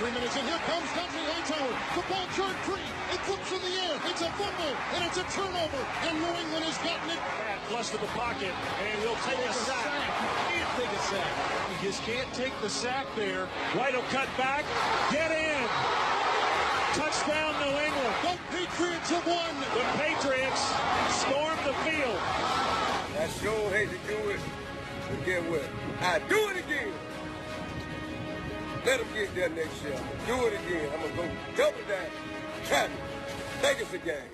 3 minutes, and here comes Dante Hightower. The ball turned free. It flips in the air. It's a fumble, and it's a turnover. And New England has gotten it. Flush to the pocket, and he'll take a sack. Can't take a sack. You just can't take the sack there. White will cut back. Get in. Touchdown, New England. The Patriots have won. The Patriots storm the field. I sure hate to do it, but get what? I do it again. Let them get there next year. Do it again. I'm going to go double down. Trap it. Think it's a game.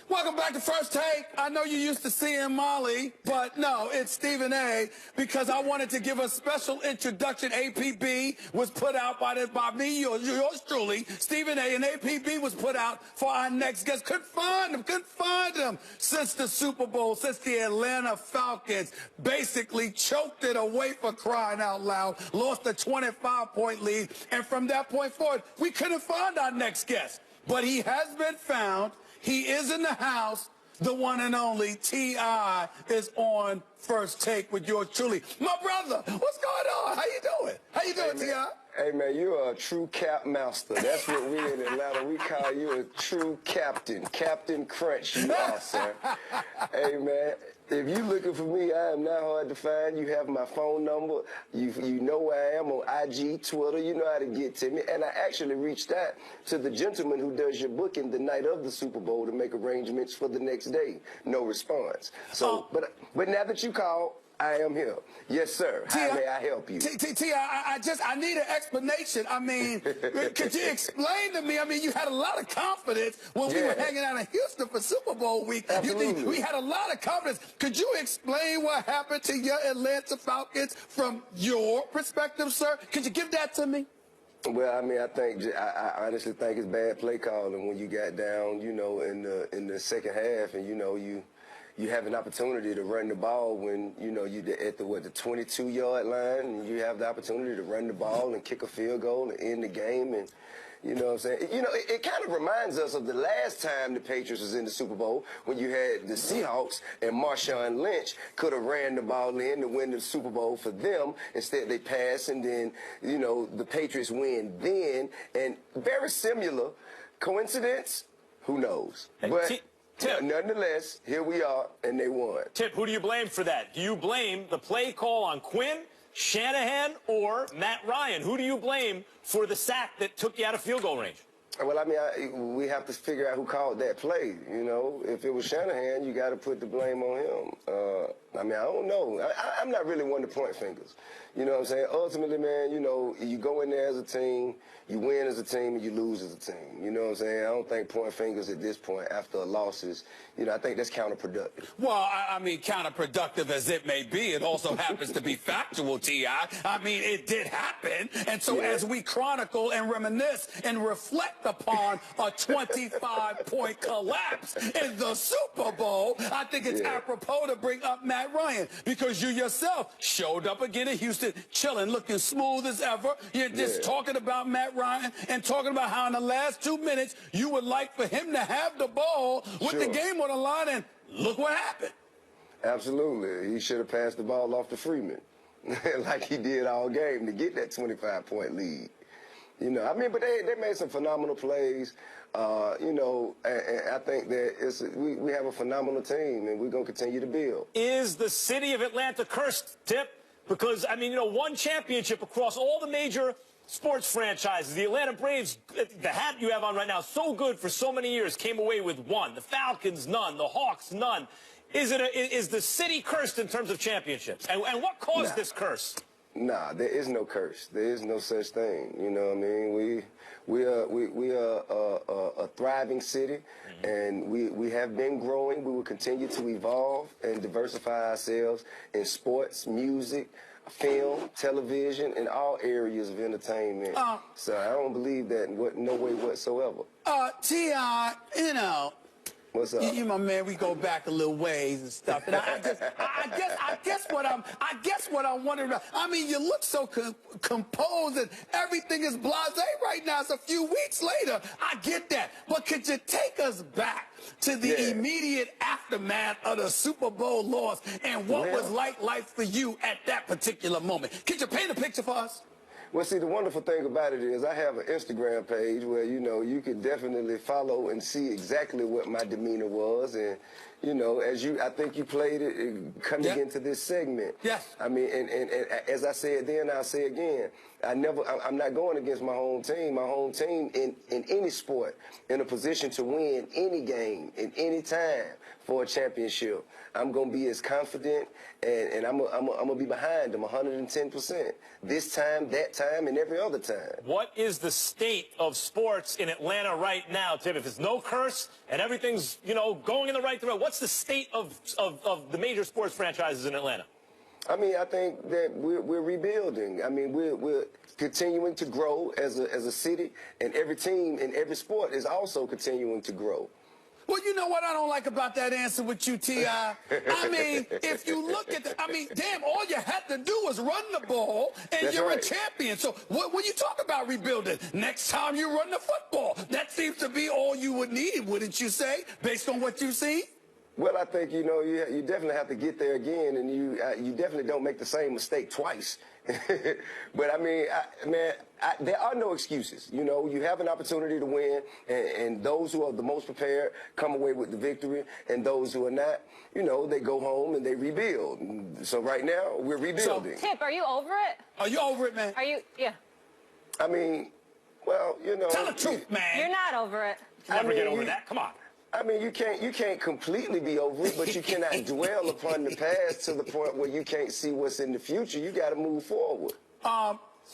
Welcome back to First Take. I know you used to seeing Molly, but no, it's Stephen A. because I wanted to give a special introduction. APB was put out by me, yours truly, Stephen A. And APB was put out for our next guest. Couldn't find him since the Super Bowl, since the Atlanta Falcons basically choked it away, for crying out loud, lost a 25-point lead. And from that point forward, we couldn't find our next guest. But he has been found. He is in the house. The one and only T.I. is on First Take with yours truly. My brother, what's going on? How you doing? How you doing, T.I.? Hey, man, you're a true cap master. That's what we in Atlanta, we call you a true captain. Captain Crunch, you are, sir. Hey, man, if you looking for me, I am not hard to find. You have my phone number. You know where I am on IG, Twitter. You know how to get to me. And I actually reached out to the gentleman who does your booking the night of the Super Bowl to make arrangements for the next day. No response. So, but now that you called, I am here. Yes, sir. How may I help you? I need an explanation. I mean, could you explain to me? I mean, you had a lot of confidence when we were hanging out in Houston for Super Bowl week. Absolutely. We had a lot of confidence. Could you explain what happened to your Atlanta Falcons from your perspective, sir? Could you give that to me? Well, I mean, I honestly think it's bad play calling when you got down, you know, in the second half, and you have an opportunity to run the ball when, you know, you're at the 22-yard line, and you have the opportunity to run the ball and kick a field goal and end the game. And, you know what I'm saying? You know, it kind of reminds us of the last time the Patriots was in the Super Bowl when you had the Seahawks and Marshawn Lynch could have ran the ball in to win the Super Bowl for them. Instead, they pass, and then, you know, the Patriots win then. And very similar. Coincidence? Who knows? But Tip. Nonetheless, here we are, and they won. Tip, who do you blame for that? Do you blame the play call on Quinn, Shanahan, or Matt Ryan? Who do you blame for the sack that took you out of field goal range? Well, I mean, we have to figure out who called that play. You know, if it was Shanahan, you got to put the blame on him. I mean, I don't know. I'm not really one to point fingers. You know what I'm saying? Ultimately, man, you know, you go in there as a team, you win as a team, and you lose as a team. You know what I'm saying? I don't think pointing fingers at this point after losses, you know, I think that's counterproductive. Well, I mean, counterproductive as it may be, it also happens to be factual, T.I. I mean, it did happen. And so as we chronicle and reminisce and reflect upon a 25-point collapse in the Super Bowl, I think it's apropos to bring up Matt Ryan, because you yourself showed up again in Houston, chilling, looking smooth as ever. You're just talking about Matt Ryan and talking about how in the last 2 minutes you would like for him to have the ball with the game on the line, and look what happened. Absolutely. He should have passed the ball off to Freeman like he did all game to get that 25-point lead. You know, I mean, but they made some phenomenal plays. You know, and I think that we have a phenomenal team, and we're going to continue to build. Is the city of Atlanta cursed, Tip? Because, I mean, you know, one championship across all the major sports franchises. The Atlanta Braves, the hat you have on right now, so good for so many years, came away with one. The Falcons, none. The Hawks, none. Is the city cursed in terms of championships? And what caused this curse? Nah, there is no curse. There is no such thing. You know what I mean? We are a thriving city, and we have been growing. We will continue to evolve and diversify ourselves in sports, music, film, television, and all areas of entertainment. So I don't believe that in no way whatsoever. T.I., you know, what's up? You my man, we go back a little ways and stuff. And I guess what I'm wondering about. I mean, you look so composed and everything is blasé right now. It's a few weeks later. I get that. But could you take us back to the immediate aftermath of the Super Bowl loss and what was like life for you at that particular moment? Could you paint a picture for us? Well, see, the wonderful thing about it is I have an Instagram page where, you know, you can definitely follow and see exactly what my demeanor was. And, you know, I think you played it coming into this segment. Yes. I mean, and as I said then, I'll say again, I'm not going against my home team. My home team in any sport, in a position to win any game, in any time for a championship. I'm going to be as confident, and I'm going to be behind them 110%. This time, that time, and every other time. What is the state of sports in Atlanta right now, Tim? If it's no curse and everything's, you know, going in the right direction, what's the state of the major sports franchises in Atlanta? I mean, I think that we're rebuilding. I mean, we're continuing to grow as a city, and every team in every sport is also continuing to grow. Well, you know what I don't like about that answer with you, T.I.? I mean, if you look at damn, all you had to do was run the ball, and That's you're right. a champion. So when you talk about rebuilding, next time you run the football, that seems to be all you would need, wouldn't you say, based on what you see? Well, I think, you know, you definitely have to get there again, and you definitely don't make the same mistake twice. But, I mean, there are no excuses. You know, you have an opportunity to win, and those who are the most prepared come away with the victory, and those who are not, you know, they go home and they rebuild. So right now, we're rebuilding. So, Tip, are you over it? Are you over it, man? Are you? Yeah. I mean, well, you know. Tell the truth, man. You're not over it. Never get over that. Come on. I mean, you can't completely be over it, but you cannot dwell upon the past to the point where you can't see what's in the future. You got to move forward.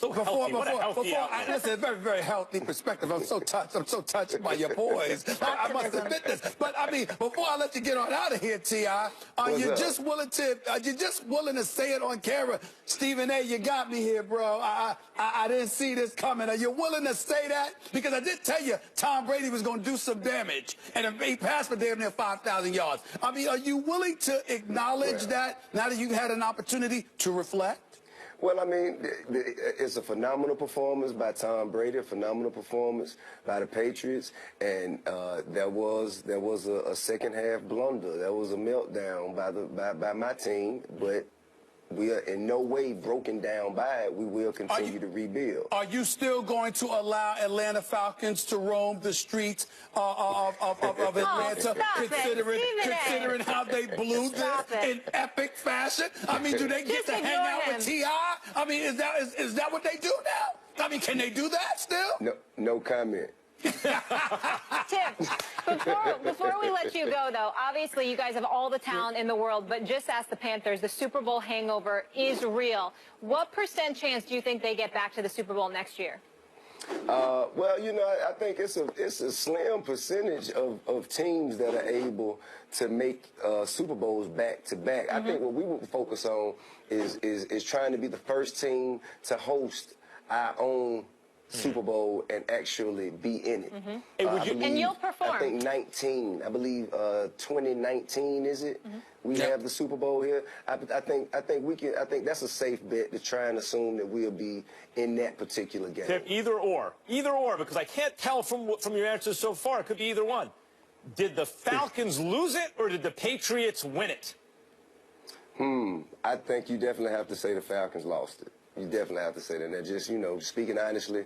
Listen, a very, very healthy perspective. I'm so touched by your boys. I must admit this. But I mean, before I let you get on out of here, T.I., are you just willing to say it on camera? Stephen A., you got me here, bro. I didn't see this coming. Are you willing to say that? Because I did tell you Tom Brady was going to do some damage, and he passed for damn near 5,000 yards. I mean, are you willing to acknowledge that now that you had an opportunity to reflect? Well, I mean, it's a phenomenal performance by Tom Brady, a phenomenal performance by the Patriots, and there was a second half blunder. There was a meltdown by my team, but we are in no way broken down by it. We will continue to rebuild. Are you still going to allow Atlanta Falcons to roam the streets of Atlanta, considering how they blew this in epic fashion? I mean, do they get to hang out with T.I.? I mean, is that what they do now? I mean, can they do that still? No comment. Tim, before we let you go, though, obviously you guys have all the talent in the world, but just ask the Panthers, the Super Bowl hangover is real. What % chance do you think they get back to the Super Bowl next year? Well, you know, I think it's a slim percentage of teams that are able to make Super Bowls back to back. I think what we would focus on is trying to be the first team to host our own Super Bowl and actually be in it. And you'll perform. I think 2019 is it? We have the Super Bowl here. I think that's a safe bet to try and assume that we'll be in that particular game. Tim, either or, because I can't tell from your answers so far. It could be either one. Did the Falcons lose it, or did the Patriots win it? I think you definitely have to say the Falcons lost it. You definitely have to say that. And just, you know, speaking honestly,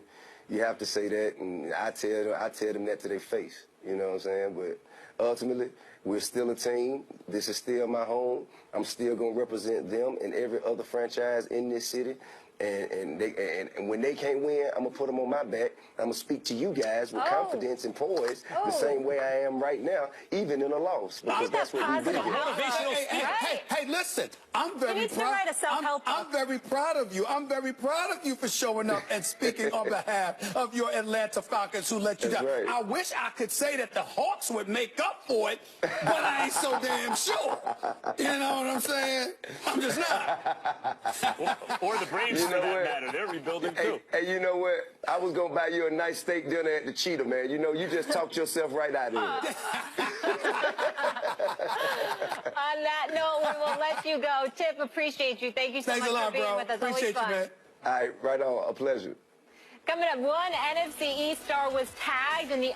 you have to say that, and I tell them that to their face. You know what I'm saying? But ultimately, we're still a team. This is still my home. I'm still going to represent them and every other franchise in this city. And when they can't win, I'm going to put them on my back. I'm going to speak to you guys with confidence and poise the same way I am right now, even in a loss, because that's what we do. Hey, listen, I'm very proud of you. I'm very proud of you for showing up and speaking on behalf of your Atlanta Falcons who let you down. Right. I wish I could say that the Hawks would make up for it, but I ain't so damn sure. You know what I'm saying? I'm just not. Or the Braves, for that matter. They're rebuilding, too. Hey, you know what? I was going to buy you a nice steak dinner at the Cheetah, man. You know, you just talked yourself right out of it. On that note, we will let you go. Tip, appreciate you. Thank you so much for being with us. Appreciate you, man. All right, right on. A pleasure. Coming up, one NFC East star was tagged in the...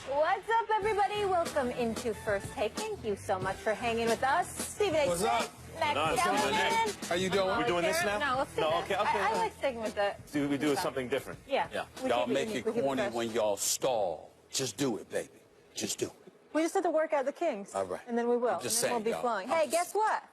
What's up, everybody? Welcome into First Take. Thank you so much for hanging with us. Stephen A. What's up? McKellen. Are you doing? We're doing this now? No, let's No, okay. I like sticking with the... Do we do something different? Yeah. Y'all make it corny when y'all stall. Just do it, baby. Just do it. We just have to work out the kinks. All right. And then we will. I'm just and then saying, we'll be y'all. flowing. Hey, guess what?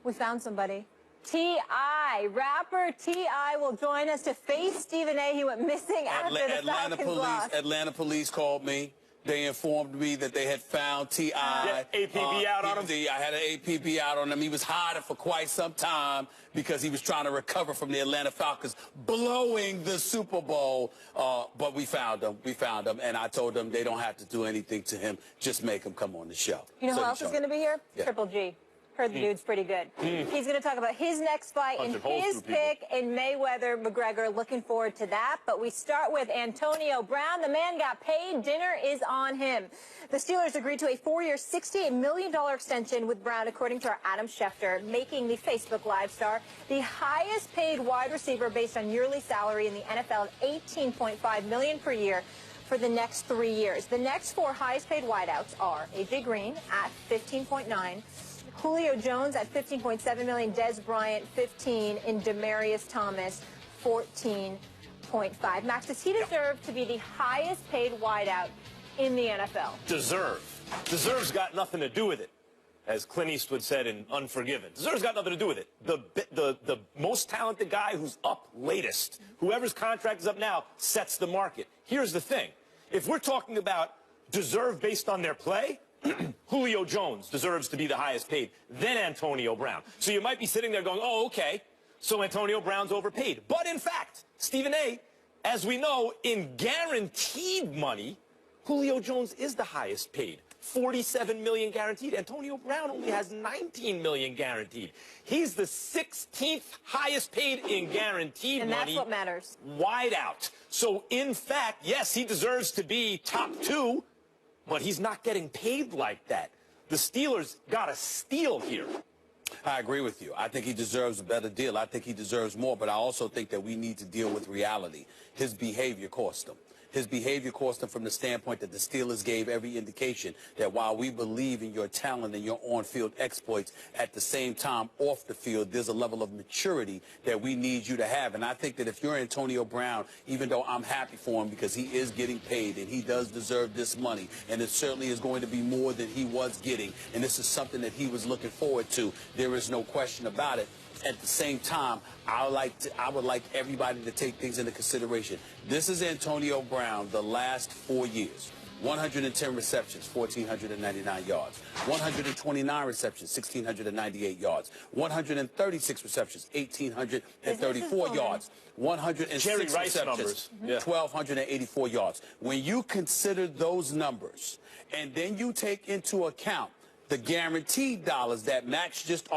We found somebody. T.I. Rapper T.I. will join us to face Stephen A. He went missing after the Falcons lost. Atlanta police called me. They informed me that they had found T.I. APB out on him? I had an APB out on him. He was hiding for quite some time because he was trying to recover from the Atlanta Falcons blowing the Super Bowl. But we found him. We found him. And I told them they don't have to do anything to him. Just make him come on the show. You know who else is going to be here? Yeah. Triple G. Heard the dude's pretty good. He's going to talk about his next fight and his pick in Mayweather-McGregor. Looking forward to that. But we start with Antonio Brown. The man got paid. Dinner is on him. The Steelers agreed to a 4-year, $68 million extension with Brown, according to our Adam Schefter, making the Facebook Live star the highest paid wide receiver based on yearly salary in the NFL at $18.5 million per year for the next 3 years. The next 4 highest paid wideouts are A.J. Green at $15.9, Julio Jones at $15.7 million, Dez Bryant 15, and Demaryius Thomas 14.5. Max, does he deserve to be the highest paid wideout in the NFL? Deserve's got nothing to do with it, as Clint Eastwood said in Unforgiven. Deserve's got nothing to do with it. The most talented guy who's up latest, whoever's contract is up now, sets the market. Here's the thing. If we're talking about deserve based on their play, Julio Jones deserves to be the highest paid, then Antonio Brown. So you might be sitting there going, oh, okay, so Antonio Brown's overpaid. But in fact, Stephen A., as we know, in guaranteed money, Julio Jones is the highest paid. $47 million guaranteed. Antonio Brown only has $19 million guaranteed. He's the 16th highest paid in guaranteed money. And that's what matters. Wide out. So, in fact, yes, he deserves to be top 2, but he's not getting paid like that. The Steelers got a steal here. I agree with you. I think he deserves a better deal. I think he deserves more, but I also think that we need to deal with reality. His behavior cost him. His behavior cost him from the standpoint that the Steelers gave every indication that while we believe in your talent and your on-field exploits, at the same time, off the field, there's a level of maturity that we need you to have. And I think that if you're Antonio Brown, even though I'm happy for him because he is getting paid and he does deserve this money, and it certainly is going to be more than he was getting, and this is something that he was looking forward to, there is no question about it. At the same time, I would like everybody to take things into consideration. This is Antonio Brown the last 4 years. 110 receptions, 1,499 yards. 129 receptions, 1,698 yards. 136 receptions, 1,834 yards. 106 receptions, 1,284 yards. When you consider those numbers, and then you take into account the guaranteed dollars that Max just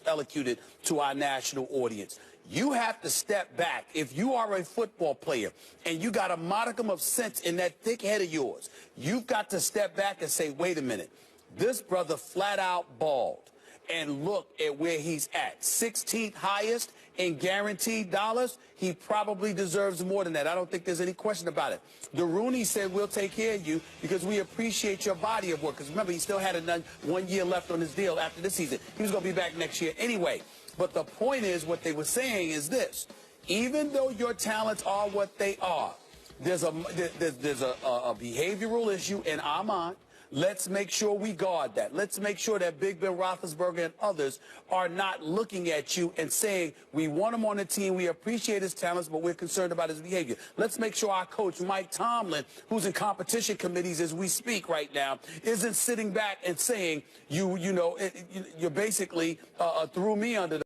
elocuted to our national audience, you have to step back. If you are a football player and you got a modicum of sense in that thick head of yours, you've got to step back and say, wait a minute, this brother flat out balled. And look at where he's at. 16th highest in guaranteed dollars. He probably deserves more than that. I don't think there's any question about it. The Rooney said, we'll take care of you because we appreciate your body of work. Because remember, he still had 1 year left on his deal after this season. He was going to be back next year anyway. But the point is, what they were saying is this. Even though your talents are what they are, there's a behavioral issue in our mind. Let's make sure we guard that. Let's make sure that Big Ben Roethlisberger and others are not looking at you and saying, we want him on the team, we appreciate his talents, but we're concerned about his behavior. Let's make sure our coach, Mike Tomlin, who's in competition committees as we speak right now, isn't sitting back and saying, you basically threw me under the